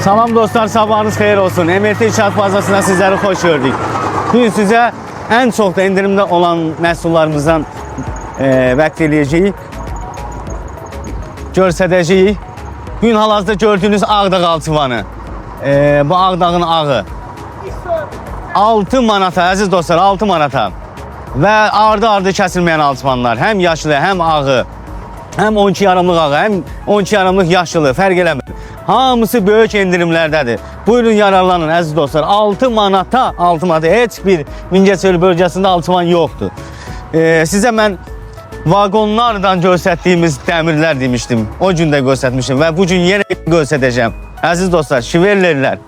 Salam dostlar, sabahınız xeyir olsun. MRT İnşaat Bazasına sizləri xoş gördük. Bugün sizə ən çox da indirimdə olan məhsullarımızdan vəqt eləyəcəyik. Göstərəcəyik. Bugün hal-hazırda gördüyünüz Ağdağ altıvanı. Bu Ağdağın ağı. 6 manata, əziz dostlar, 6 manata. Və ardı-ardı kəsilməyən altıvanlar. Həm yaşlı, həm ağı. Həm 12 yarımlıq ağı, həm 12 yarımlıq yaşlı, fərq eləmir. Hamısı böyük endirimlərdədir. Buyurun yararlanın əziz dostlar. 6 manata, heç bir Mingəçevir bölgəsində altıvan yoxdur. Sizə mən vagonlardan göstərdiyimiz dəmirlər demişdim. O gün də göstərmişdim və bu gün yenə göstərəcəm. Əziz dostlar, şiverlerlər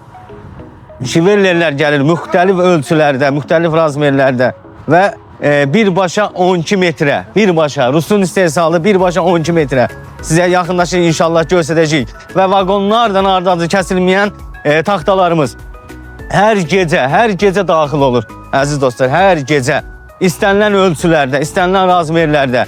gəlir müxtəlif ölçülərdə, müxtəlif razmerlərdə və birbaşa 12 metrə, birbaşa Rusun istehsalı birbaşa 12 metrə sizə yaxınlaşır inşallah göstərəcəyik və vaqonlardan ardı-ardı kəsilməyən taxtalarımız hər gecə daxil olur əziz dostlar, hər gecə istənilən ölçülərdə, istənilən razmerlərdə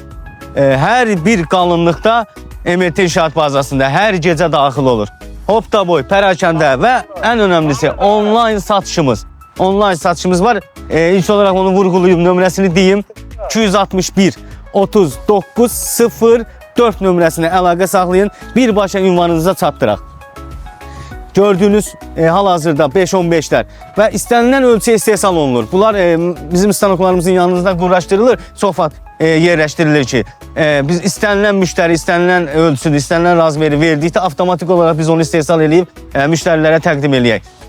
hər bir qalınlıqda MRT İnşaat Bazasında hər gecə daxil olur. Hopta boy, pərakəndə və ən önəmlisi online satışımız. Online satışımız var. İlk olarak onu vurgulayayım, nömrəsini deyim. 261 39 04 nömrəsinə əlaqə saxlayın. Birbaşa ünvanınıza çatdıraq. Gördüğünüz hal-hazırda 5-15'lər və istənilən ölçüyə istehsal olunur. Bunlar bizim stanoklarımızın yanında quraşdırılır, çox vaxt yerləşdirilir ki, biz istənilən müştəri, istənilən ölçüdür, istənilən razmeri verdikdə avtomatik olaraq biz onu istehsal edib müştərilərə təqdim eləyək.